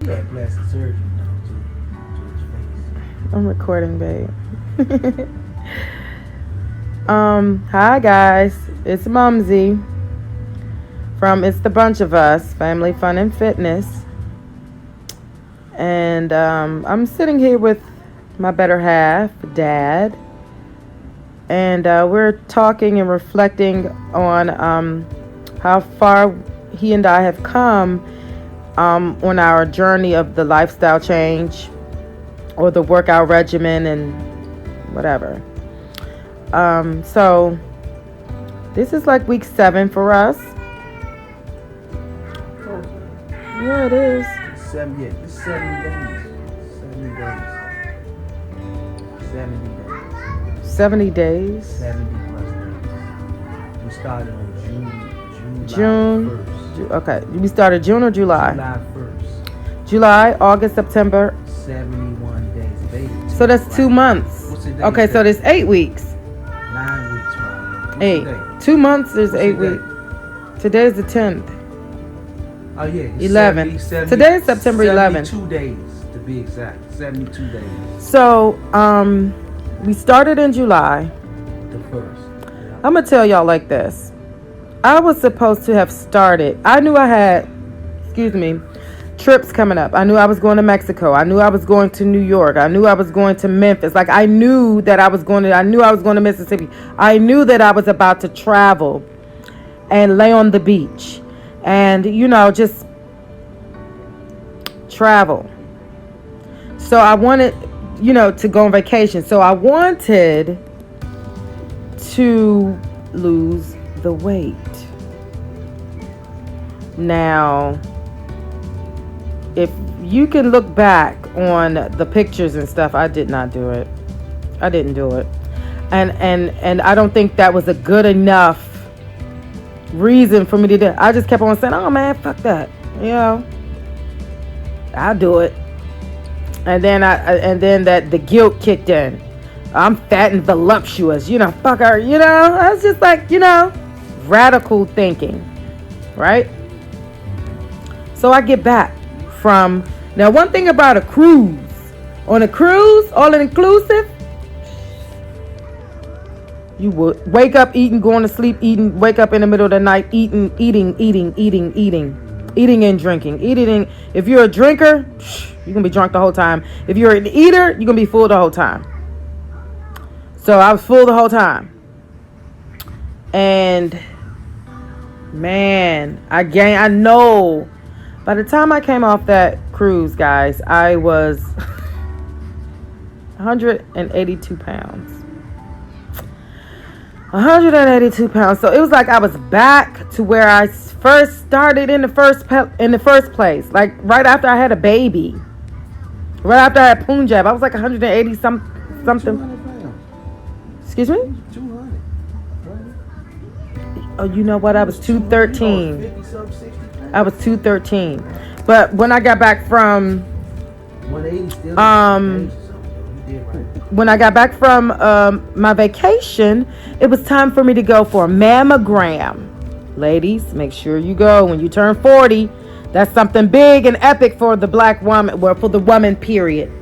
had plastic surgery now to his face. I'm recording, babe. Hi guys, it's Mumzi from It's the Bunch of Us, Family Fun and Fitness. And I'm sitting here with my better half, Dad. And we're talking and reflecting on how far he and I have come on our journey of the lifestyle change or the workout regimen and whatever. So this is like week 7 for us. Yeah, it is. It's 70 days. 70 days. 70 days. 70 plus days. We started on June. 1st. Okay. We started June or July? July 1st. July, August, September. 71 days. Baby. So that's 2 months. What's the day? Okay, so there's 8 weeks. 9 weeks, right? What's 8. the day? 2 months, there's What's 8 the day? weeks. Today's the 10th. Oh, yeah. 11. Today is September 11th. 72 days, to be exact. 72 days. So, we started in July. The 1st. Yeah. I'm going to tell y'all like this. I was supposed to have started. I knew I had, trips coming up. I knew I was going to Mexico. I knew I was going to New York. I knew I was going to Memphis. Like, I knew I was going to Mississippi. I knew that I was about to travel and lay on the beach and, just travel. So I wanted, to go on vacation. So I wanted to lose the weight. Now, if you can look back on the pictures and stuff, I did not do it. I didn't do it. And I don't think that was a good enough reason for me to do it. I just kept on saying, oh man, fuck that. I'll do it. And then the guilt kicked in. I'm fat and voluptuous, fuck her, I was just like, radical thinking, right? So I get back from, now one thing about a cruise, on a cruise, all inclusive, you would wake up eating, going to sleep eating, wake up in the middle of the night eating and drinking. If you're a drinker, you're going to be drunk the whole time. If you're an eater, you're going to be full the whole time. So I was full the whole time. And man, I know by the time I came off that cruise, guys, I was 182 pounds. 182 pounds. So it was like I was back to where I first started in the first place. Like right after I had a baby. Right after I had Punjab. I was like 180 something. 200 pounds. Excuse me? 200. Right? Oh, you know what? I was 213. 50 something, 60 pounds. I was 213. But when I got back from 180 still. You did right. when I got back from my vacation, it was time for me to go for a mammogram. Ladies, make sure you go when you turn 40. That's something big and epic for the black woman, well, for the woman, period.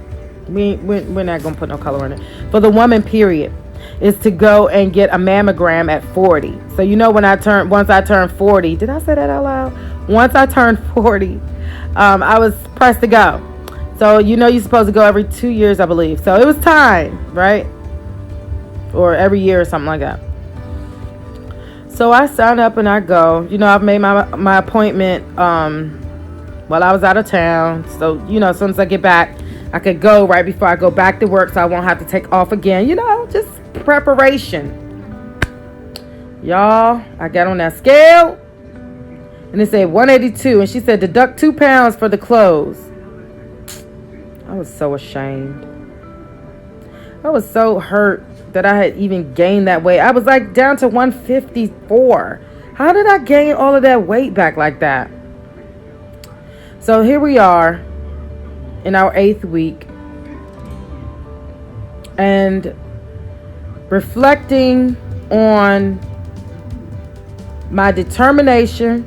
We're not going to put no color in it. For the woman, period, is to go and get a mammogram at 40. So, once I turned 40, did I say that out loud? Once I turned 40, I was pressed to go. So, you're supposed to go every 2 years, I believe. So, it was time, right? Or every year or something like that. So, I sign up and I go. I've made my appointment while I was out of town. So, as soon as I get back, I could go right before I go back to work so I won't have to take off again. Just preparation. Y'all, I got on that scale and it said 182. And she said, deduct 2 pounds for the clothes. I was so ashamed. I was so hurt that I had even gained that weight. I was like down to 154. How did I gain all of that weight back like that? So here we are in our 8th week and reflecting on my determination.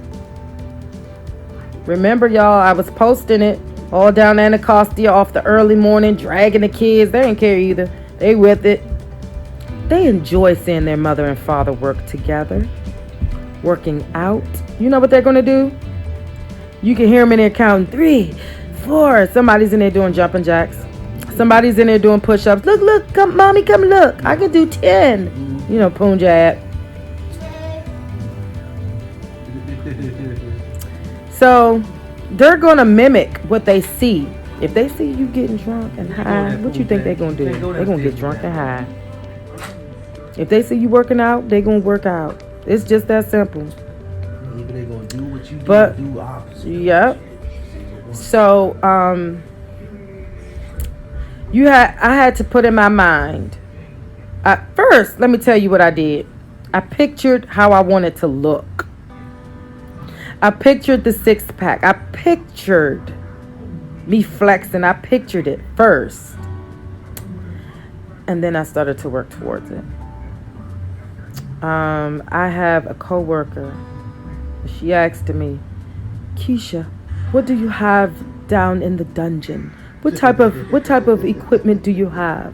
Remember, y'all, I was posting it All down Anacostia off the early morning, dragging the kids. They didn't care either. They with it. They enjoy seeing their mother and father work together, working out. You know what they're going to do? You can hear them in there counting 3, 4. Somebody's in there doing jumping jacks. Somebody's in there doing push-ups. Look, come, mommy, come look. I can do 10. You know, Punjab. So they're going to mimic what they see. If they see you getting drunk and high, what you think they're going to do? They're going to get drunk and high. If they see you working out, they're going to work out. It's just that simple. Maybe they're going to do what you do, But, do opposite. Yep. So, I had to put in my mind. First, let me tell you what I did. I pictured how I wanted to look. I pictured the 6-pack. I pictured me flexing. I pictured it first. And then I started to work towards it. I have a coworker. She asked me, Keisha, what do you have down in the dungeon? What type of equipment do you have?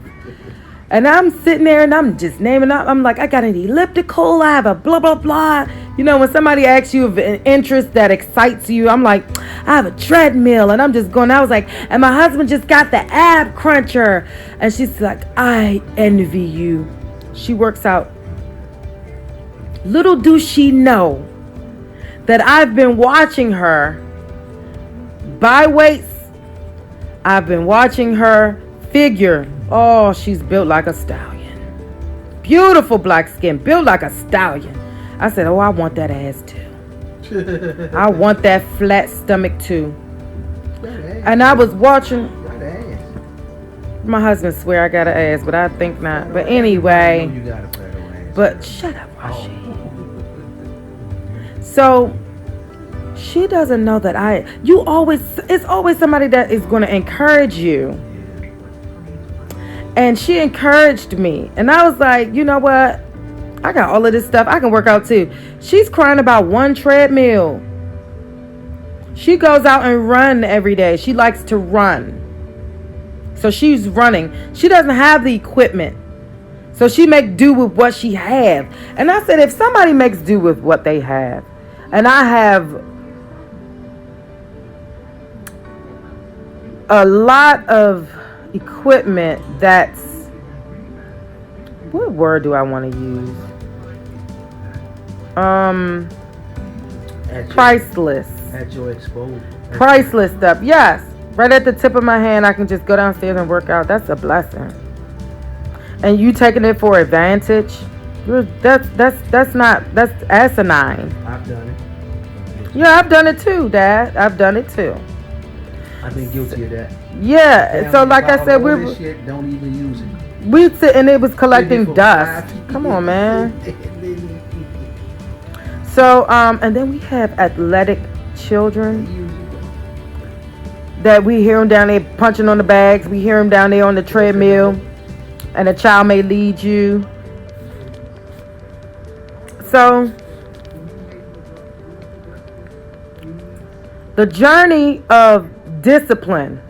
And I'm sitting there and I'm just naming up. I'm like, I got an elliptical. I have a blah, blah, blah. You know, when somebody asks you of an interest that excites you, I'm like, I have a treadmill. And I'm just going, I was like, and my husband just got the ab cruncher. And she's like, I envy you. She works out. Little do she know that I've been watching her buy weights. I've been watching her figure. Oh, she's built like a stallion. Beautiful black skin, built like a stallion. I said, oh, I want that ass too. I want that flat stomach too. And I was watching. My husband swear I got an ass, but I think not. But anyway. But shut up, Rashi. So she doesn't know that it's always somebody that is going to encourage you. And she encouraged me. And I was like, you know what? I got all of this stuff. I can work out too. She's crying about one treadmill. She goes out and run every day. She likes to run. So she's running. She doesn't have the equipment. So she make do with what she have. And I said, if somebody makes do with what they have, and I have a lot of equipment that's, what word do I want to use? Priceless. At your exposure. Priceless stuff. Yes. Right at the tip of my hand, I can just go downstairs and work out. That's a blessing. And you taking it for advantage, that's asinine. I've done it. Yeah, I've done it too, Dad. I've done it too. I've been guilty of that. Yeah, so like I said, don't even use it. We sit and it was collecting dust. Come on, man. So, and then we have athletic children that we hear them down there punching on the bags. We hear them down there on the treadmill, and a child may lead you. So, the journey of discipline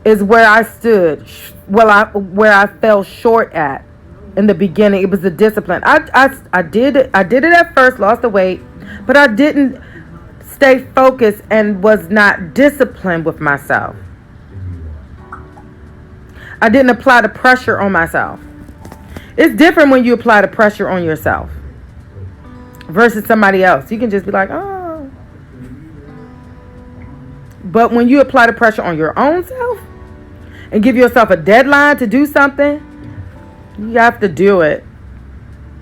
is where I stood. Where I fell short at in the beginning. It was the discipline. I did it at first, lost the weight, but I didn't stay focused and was not disciplined with myself. I didn't apply the pressure on myself. It's different when you apply the pressure on yourself versus somebody else. You can just be like, oh. But when you apply the pressure on your own self and give yourself a deadline to do something, you have to do it.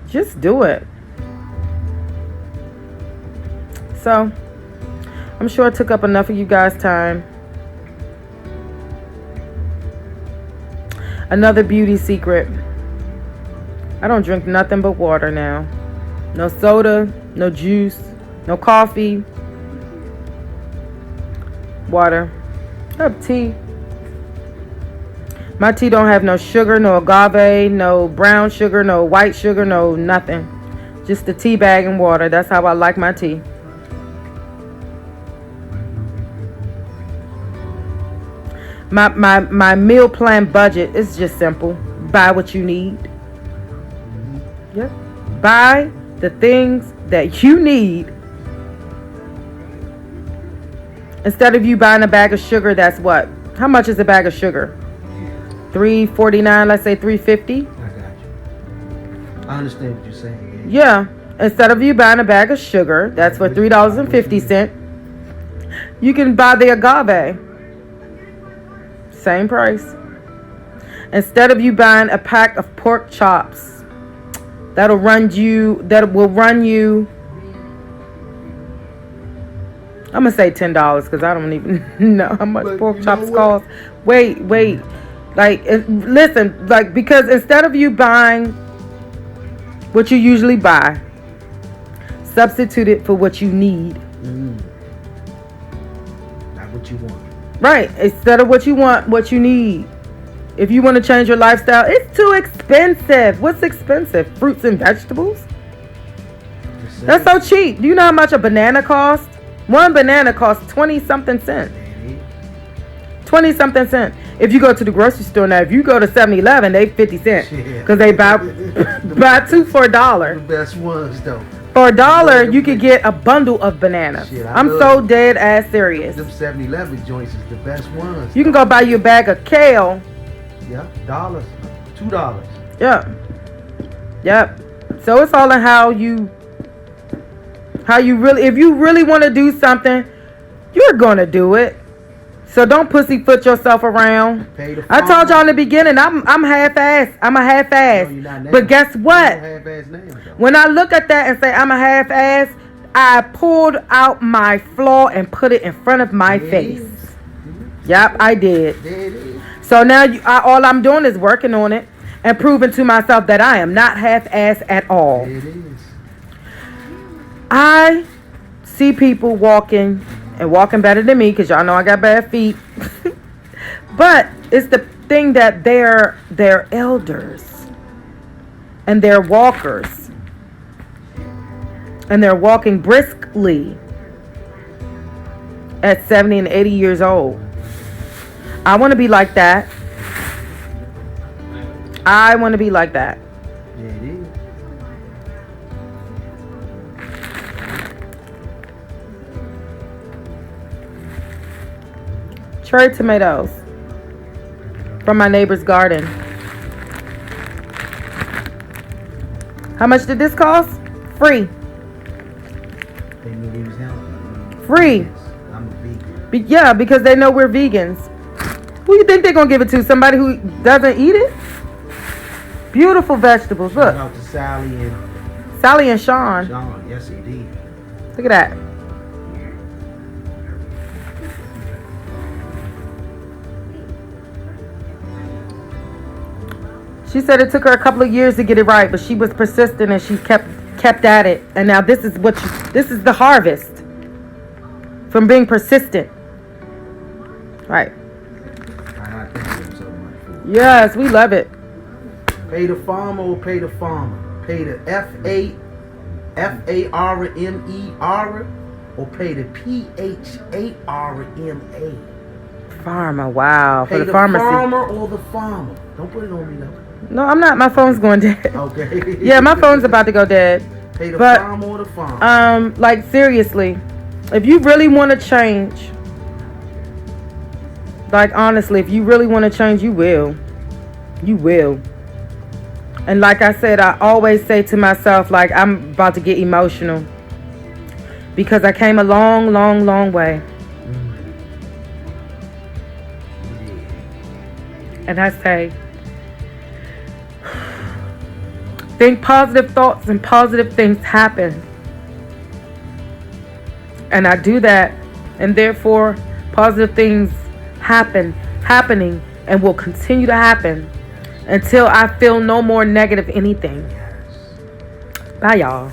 Just do it. So, I'm sure I took up enough of you guys' time. Another beauty secret. I don't drink nothing but water now. No soda, no juice, no coffee. Water. I have tea. My tea don't have no sugar, no agave, no brown sugar, no white sugar, no nothing. Just the tea bag and water. That's how I like my tea. My meal plan budget is just simple. Buy what you need. Yep. Buy the things that you need. Instead of you buying a bag of sugar, that's what? How much is a bag of sugar? $3.49, let's say $3.50. I got you. I understand what you're saying. Yeah. Instead of you buying a bag of sugar, that's for $3.50. You can buy the agave. Same price. Instead of you buying a pack of pork chops, that will run you, I'm going to say $10 because I don't even know how much pork chops cost. Wait. Like, listen, like, because instead of you buying what you usually buy, substitute it for what you need. Not what you want. Right. Instead of what you want, what you need. If you want to change your lifestyle, it's too expensive. What's expensive? Fruits and vegetables? That's so cheap. Do you know how much a banana costs? One banana costs 20-something cents. 20-something cents. If you go to the grocery store now, if you go to 7-Eleven, they 50 cents. Because they buy two for $1. The best ones, though. For $1, you could get a bundle of bananas. I'm so dead ass serious. Them 7-Eleven joints is the best ones. You can go buy you a bag of kale. Yeah, $2. Yeah. Yep. So it's all in how you really, if you really want to do something, you're going to do it. So don't pussyfoot yourself around. I told y'all in the beginning, I'm half-ass. I'm a half-ass. No, but guess what? When I look at that and say I'm a half-ass, I pulled out my flaw and put it in front of my face. Yep, I did. So now all I'm doing is working on it and proving to myself that I am not half-ass at all. It is. I see people walking better than me because y'all know I got bad feet. But it's the thing that they're elders and they're walkers and they're walking briskly at 70 and 80 years old. I want to be like that. I want to be like that. Yeah, it is. Cherry tomatoes from my neighbor's garden. How much did this cost? Free. They knew he was healthy. Free. I'm a vegan. Yeah, because they know we're vegans. Who you think they're going to give it to? Somebody who doesn't eat it? Beautiful vegetables. Look. Shout out to Sally and Sean. Sean, yes indeed. Look at that. She said it took her a couple of years to get it right, but she was persistent and she kept at it. And now this is the harvest from being persistent. Right. Yes, we love it. Pay the farmer or pay the farmer. Pay the F-A-R-M-E-R or pay the P-H-A-R-M-A. Farmer, wow. Pay For the the pharmacy. farmer or the farmer. Don't put it on me, though. No, I'm not. My phone's going dead. Okay. Yeah, my phone's about to go dead. Pay the farmer or the farmer. Like seriously, if you really want to change, like honestly, if you really want to change, you will. You will. And like I said, I always say to myself, like I'm about to get emotional because I came a long, long, long way. And I say, think positive thoughts and positive things happen. And I do that. And therefore, positive things happening, and will continue to happen until I feel no more negative anything. Bye, y'all.